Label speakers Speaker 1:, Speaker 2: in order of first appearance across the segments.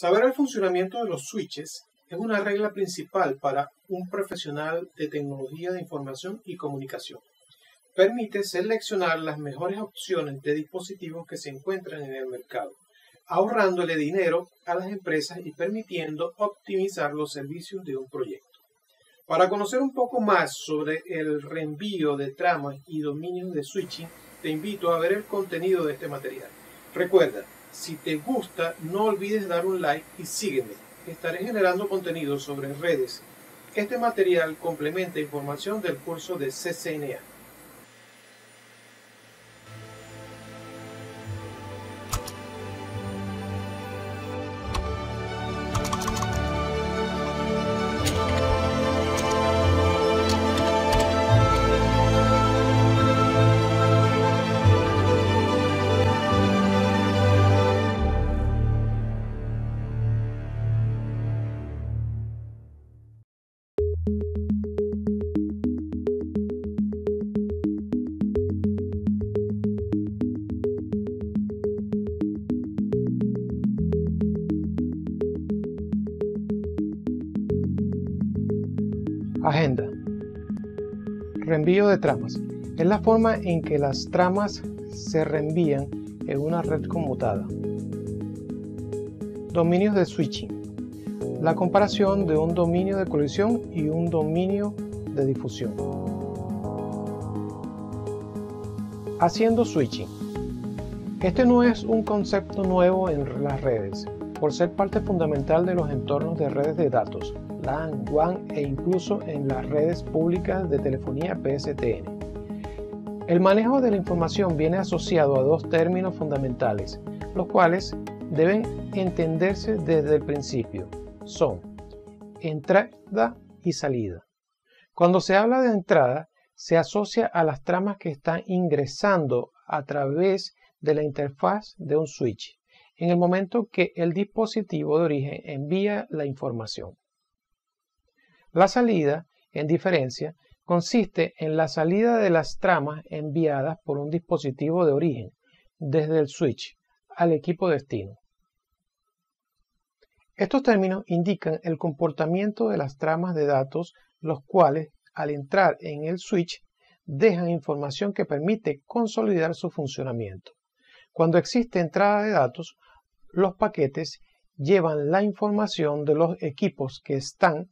Speaker 1: Saber el funcionamiento de los switches es una regla principal para un profesional de tecnología de información y comunicación. Permite seleccionar las mejores opciones de dispositivos que se encuentran en el mercado, ahorrándole dinero a las empresas y permitiendo optimizar los servicios de un proyecto. Para conocer un poco más sobre el reenvío de tramas y dominios de switching, te invito a ver el contenido de este material. Recuerda, si te gusta, no olvides dar un like y sígueme. Estaré generando contenido sobre redes. Este material complementa información del curso de CCNA. Agenda. Reenvío de tramas. Es la forma en que las tramas se reenvían en una red conmutada. Dominios de switching. La comparación de un dominio de colisión y un dominio de difusión. Haciendo switching. Este no es un concepto nuevo en las redes, por ser parte fundamental de los entornos de redes de datos, LAN, WAN e incluso en las redes públicas de telefonía PSTN. El manejo de la información viene asociado a dos términos fundamentales, los cuales deben entenderse desde el principio. Son entrada y salida. Cuando se habla de entrada, se asocia a las tramas que están ingresando a través de la interfaz de un switch, en el momento que el dispositivo de origen envía la información. La salida, en diferencia, consiste en la salida de las tramas enviadas por un dispositivo de origen, desde el switch, al equipo destino. Estos términos indican el comportamiento de las tramas de datos, los cuales, al entrar en el switch, dejan información que permite consolidar su funcionamiento. Cuando existe entrada de datos, los paquetes llevan la información de los equipos que están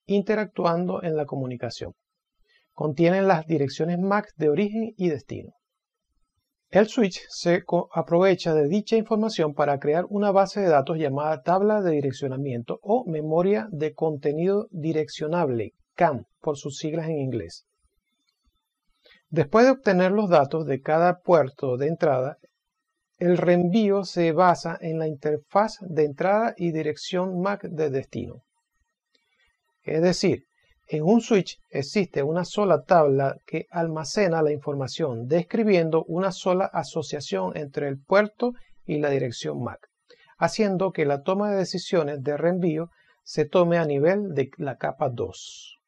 Speaker 1: interactuando en la comunicación. Contienen las direcciones MAC de origen y destino. El switch se aprovecha de dicha información para crear una base de datos llamada tabla de direccionamiento o memoria de contenido direccionable, CAM, por sus siglas en inglés. Después de obtener los datos de cada puerto de entrada, el reenvío se basa en la interfaz de entrada y dirección MAC de destino. Es decir, en un switch existe una sola tabla que almacena la información, describiendo una sola asociación entre el puerto y la dirección MAC, haciendo que la toma de decisiones de reenvío se tome a nivel de la capa 2.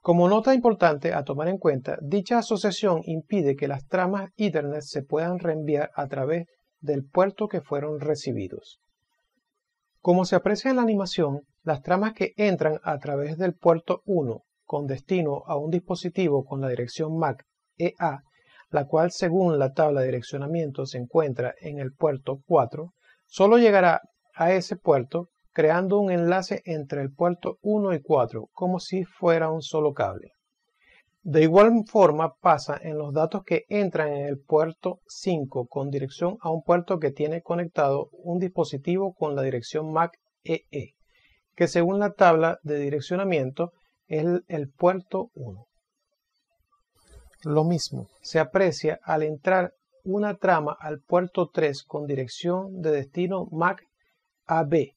Speaker 1: Como nota importante a tomar en cuenta, dicha asociación impide que las tramas Ethernet se puedan reenviar a través del puerto que fueron recibidos. Como se aprecia en la animación, las tramas que entran a través del puerto 1 con destino a un dispositivo con la dirección MAC EA, la cual según la tabla de direccionamiento se encuentra en el puerto 4, solo llegará a ese puerto creando un enlace entre el puerto 1 y 4, como si fuera un solo cable. De igual forma pasa en los datos que entran en el puerto 5 con dirección a un puerto que tiene conectado un dispositivo con la dirección MAC EE, que según la tabla de direccionamiento es el puerto 1. Lo mismo se aprecia al entrar una trama al puerto 3 con dirección de destino MAC AB,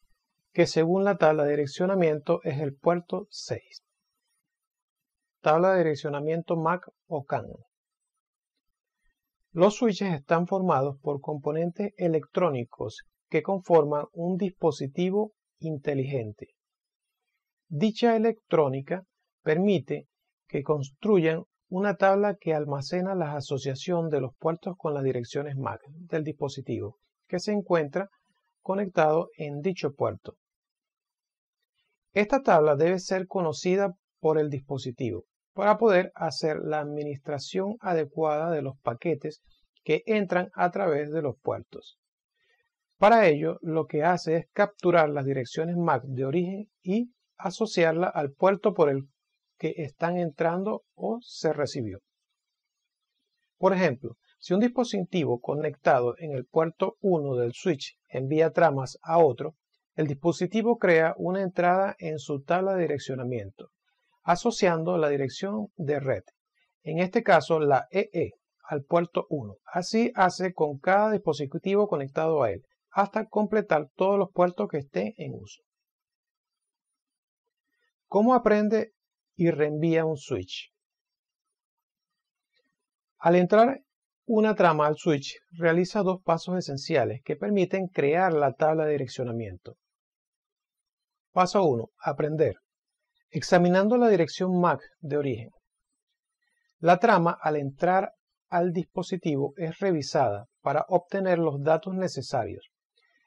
Speaker 1: que según la tabla de direccionamiento es el puerto 6. Tabla de direccionamiento MAC o CAN. Los switches están formados por componentes electrónicos que conforman un dispositivo inteligente. Dicha electrónica permite que construyan una tabla que almacena la asociación de los puertos con las direcciones MAC del dispositivo, que se encuentra conectado en dicho puerto. Esta tabla debe ser conocida por el dispositivo para poder hacer la administración adecuada de los paquetes que entran a través de los puertos. Para ello, lo que hace es capturar las direcciones MAC de origen y asociarla al puerto por el que están entrando o se recibió. Por ejemplo, si un dispositivo conectado en el puerto 1 del switch envía tramas a otro, el dispositivo crea una entrada en su tabla de direccionamiento, asociando la dirección de red, en este caso la EE, al puerto 1. Así hace con cada dispositivo conectado a él, hasta completar todos los puertos que estén en uso. ¿Cómo aprende y reenvía un switch? Al entrar una trama al switch, realiza dos pasos esenciales que permiten crear la tabla de direccionamiento. Paso 1. Aprender. Examinando la dirección MAC de origen. La trama al entrar al dispositivo es revisada para obtener los datos necesarios.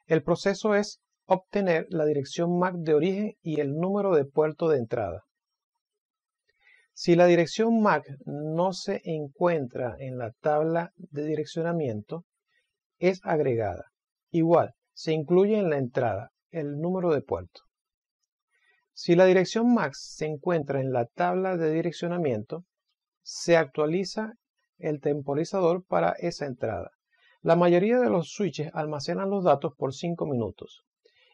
Speaker 1: El proceso es obtener la dirección MAC de origen y el número de puerto de entrada. Si la dirección MAC no se encuentra en la tabla de direccionamiento, es agregada. Igual, se incluye en la entrada el número de puerto. Si la dirección MAC se encuentra en la tabla de direccionamiento, se actualiza el temporizador para esa entrada. La mayoría de los switches almacenan los datos por 5 minutos.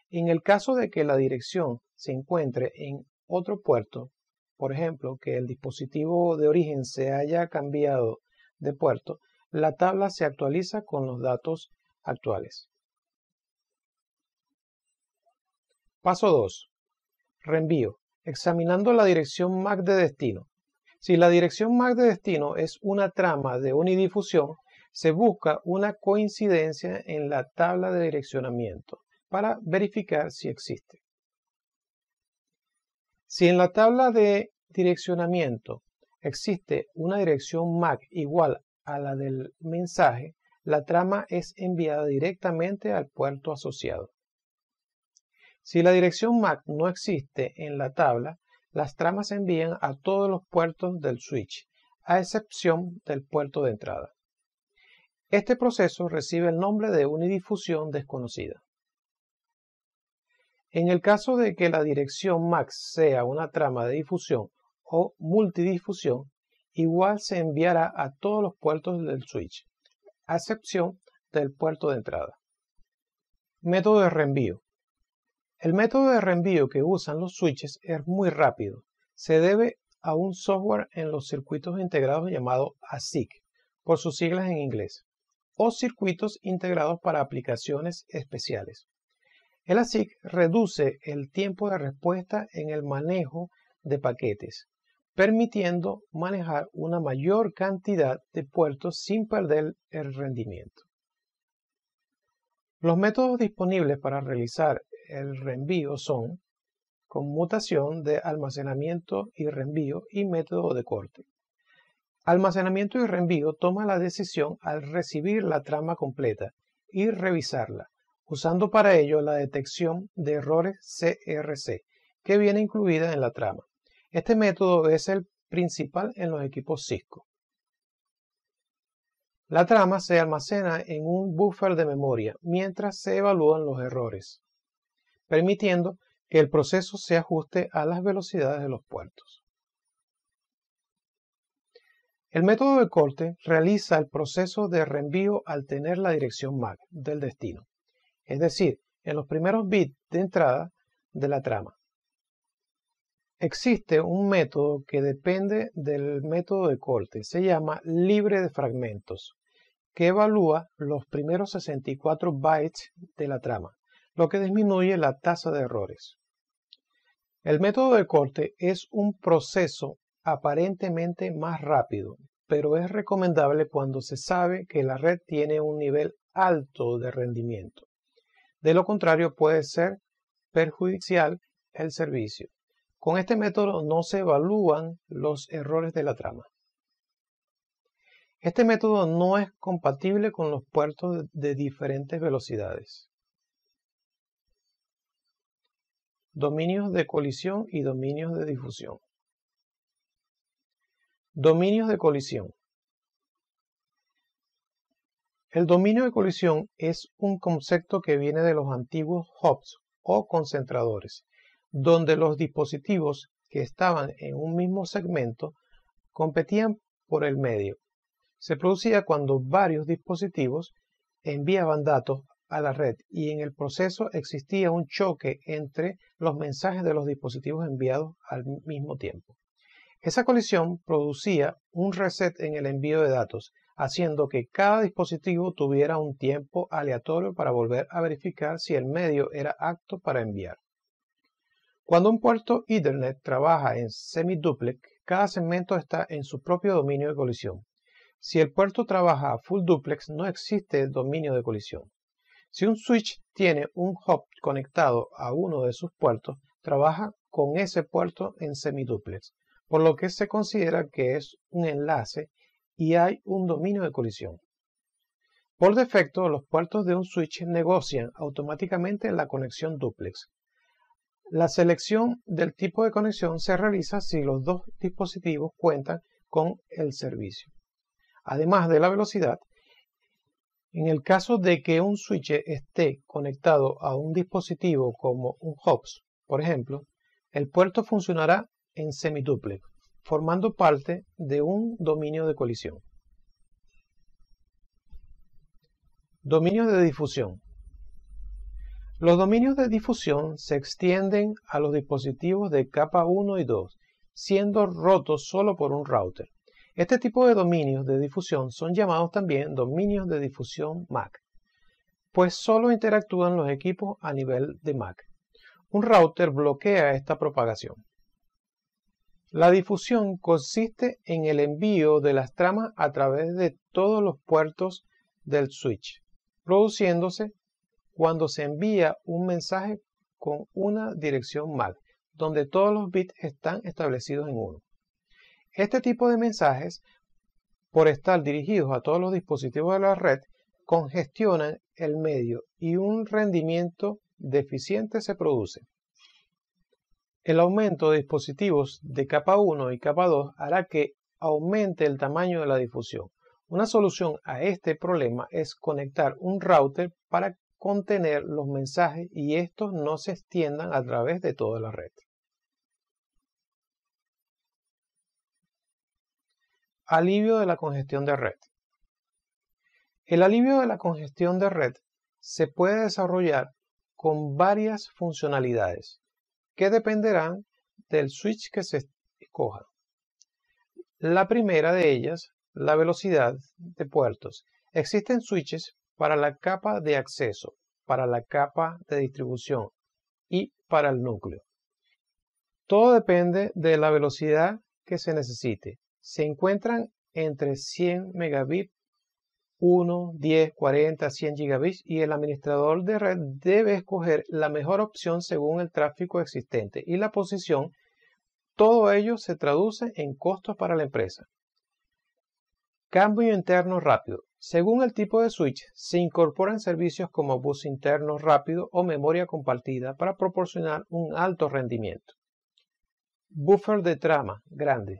Speaker 1: En el caso de que la dirección se encuentre en otro puerto, por ejemplo, que el dispositivo de origen se haya cambiado de puerto, la tabla se actualiza con los datos actuales. Paso 2. Reenvío. Examinando la dirección MAC de destino. Si la dirección MAC de destino es una trama de unidifusión, se busca una coincidencia en la tabla de direccionamiento para verificar si existe. Si en la tabla de direccionamiento existe una dirección MAC igual a la del mensaje, la trama es enviada directamente al puerto asociado. Si la dirección MAC no existe en la tabla, las tramas se envían a todos los puertos del switch, a excepción del puerto de entrada. Este proceso recibe el nombre de unidifusión desconocida. En el caso de que la dirección MAC sea una trama de difusión o multidifusión, igual se enviará a todos los puertos del switch, a excepción del puerto de entrada. Método de reenvío. El método de reenvío que usan los switches es muy rápido. Se debe a un software en los circuitos integrados llamado ASIC, por sus siglas en inglés, o circuitos integrados para aplicaciones especiales. El ASIC reduce el tiempo de respuesta en el manejo de paquetes, permitiendo manejar una mayor cantidad de puertos sin perder el rendimiento. Los métodos disponibles para realizar el reenvío son conmutación de almacenamiento y reenvío y método de corte. Almacenamiento y reenvío toma la decisión al recibir la trama completa y revisarla, usando para ello la detección de errores CRC, que viene incluida en la trama. Este método es el principal en los equipos Cisco. La trama se almacena en un buffer de memoria mientras se evalúan los errores, permitiendo que el proceso se ajuste a las velocidades de los puertos. El método de corte realiza el proceso de reenvío al tener la dirección MAC del destino, es decir, en los primeros bits de entrada de la trama. Existe un método que depende del método de corte, se llama libre de fragmentos, que evalúa los primeros 64 bytes de la trama, lo que disminuye la tasa de errores. El método de corte es un proceso aparentemente más rápido, pero es recomendable cuando se sabe que la red tiene un nivel alto de rendimiento. De lo contrario, puede ser perjudicial el servicio. Con este método no se evalúan los errores de la trama. Este método no es compatible con los puertos de diferentes velocidades. dominios de colisión y dominios de difusión. Dominios de colisión. El dominio de colisión es un concepto que viene de los antiguos hubs o concentradores, donde los dispositivos que estaban en un mismo segmento competían por el medio. Se producía cuando varios dispositivos enviaban datos a la red y en el proceso existía un choque entre los mensajes de los dispositivos enviados al mismo tiempo. Esa colisión producía un reset en el envío de datos, haciendo que cada dispositivo tuviera un tiempo aleatorio para volver a verificar si el medio era apto para enviar. Cuando un puerto Ethernet trabaja en semiduplex, cada segmento está en su propio dominio de colisión. Si el puerto trabaja a full duplex, no existe dominio de colisión. Si un switch tiene un hub conectado a uno de sus puertos, trabaja con ese puerto en semiduplex, por lo que se considera que es un enlace y hay un dominio de colisión. Por defecto, los puertos de un switch negocian automáticamente la conexión duplex. La selección del tipo de conexión se realiza si los dos dispositivos cuentan con el servicio. Además de la velocidad, en el caso de que un switch esté conectado a un dispositivo como un hub, por ejemplo, el puerto funcionará en semiduplex, formando parte de un dominio de colisión. Dominios de difusión. Los dominios de difusión se extienden a los dispositivos de capa 1 y 2, siendo rotos solo por un router. Este tipo de dominios de difusión son llamados también dominios de difusión MAC, pues solo interactúan los equipos a nivel de MAC. Un router bloquea esta propagación. La difusión consiste en el envío de las tramas a través de todos los puertos del switch, produciéndose cuando se envía un mensaje con una dirección MAC, donde todos los bits están establecidos en 1. Este tipo de mensajes, por estar dirigidos a todos los dispositivos de la red, congestionan el medio y un rendimiento deficiente se produce. El aumento de dispositivos de capa 1 y capa 2 hará que aumente el tamaño de la difusión. Una solución a este problema es conectar un router para contener los mensajes y estos no se extiendan a través de toda la red. Alivio de la congestión de red. El alivio de la congestión de red se puede desarrollar con varias funcionalidades que dependerán del switch que se escoja. La primera de ellas, la velocidad de puertos. Existen switches para la capa de acceso, para la capa de distribución y para el núcleo. Todo depende de la velocidad que se necesite. Se encuentran entre 100 megabits, 1, 10, 40, 100 gigabits y el administrador de red debe escoger la mejor opción según el tráfico existente y la posición. Todo ello se traduce en costos para la empresa. Cambio interno rápido. Según el tipo de switch, se incorporan servicios como bus interno rápido o memoria compartida para proporcionar un alto rendimiento. Buffer de trama grande.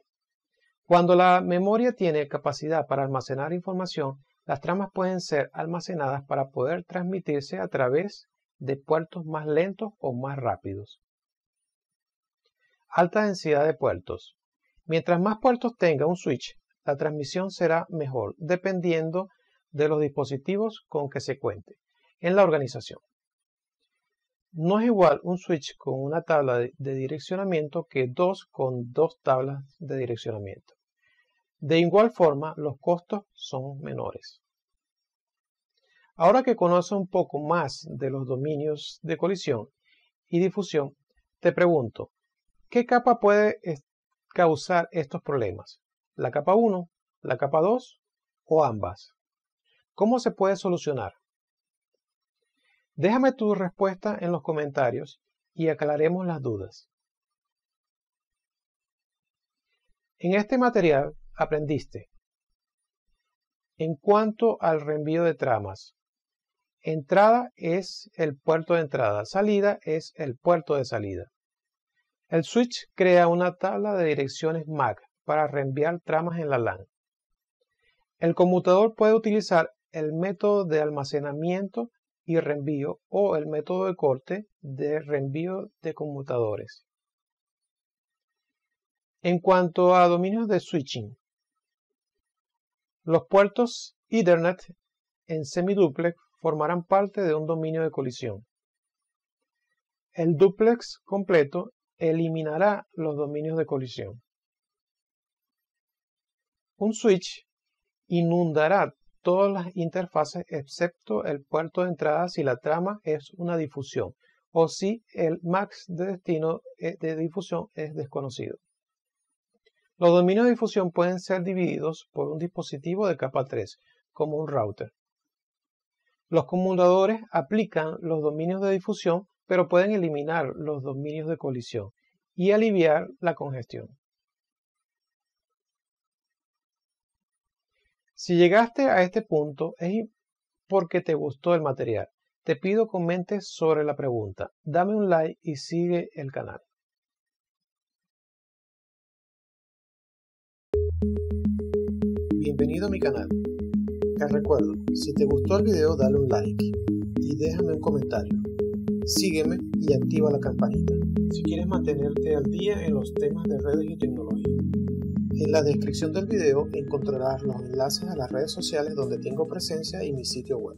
Speaker 1: Cuando la memoria tiene capacidad para almacenar información, las tramas pueden ser almacenadas para poder transmitirse a través de puertos más lentos o más rápidos. Alta densidad de puertos. Mientras más puertos tenga un switch, la transmisión será mejor, dependiendo de los dispositivos con que se cuente en la organización. No es igual un switch con una tabla de direccionamiento que dos con dos tablas de direccionamiento. De igual forma, los costos son menores. Ahora que conoces un poco más de los dominios de colisión y difusión, te pregunto, ¿qué capa puede causar estos problemas? ¿La capa 1, la capa 2 o ambas? ¿Cómo se puede solucionar? Déjame tu respuesta en los comentarios y aclaremos las dudas. En este material aprendiste en cuanto al reenvío de tramas, Entrada es el puerto de entrada, salida es el puerto de salida. El switch crea una tabla de direcciones MAC para reenviar tramas en la LAN. El conmutador puede utilizar el método de almacenamiento y reenvío o el método de corte de reenvío de conmutadores. En cuanto a dominios de switching, los puertos Ethernet en semidúplex formarán parte de un dominio de colisión. El dúplex completo eliminará los dominios de colisión. Un switch inundará todas las interfaces excepto el puerto de entrada si la trama es una difusión o si el MAC de destino de difusión es desconocido. Los dominios de difusión pueden ser divididos por un dispositivo de capa 3, como un router. Los conmutadores aplican los dominios de difusión, pero pueden eliminar los dominios de colisión y aliviar la congestión. Si llegaste a este punto es porque te gustó el material. Te pido comentes sobre la pregunta, dame un like y sigue el canal. Bienvenido a mi canal. Te recuerdo, si te gustó el video dale un like y déjame un comentario. Sígueme y activa la campanita si quieres mantenerte al día en los temas de redes y tecnología. En la descripción del video encontrarás los enlaces a las redes sociales donde tengo presencia y mi sitio web.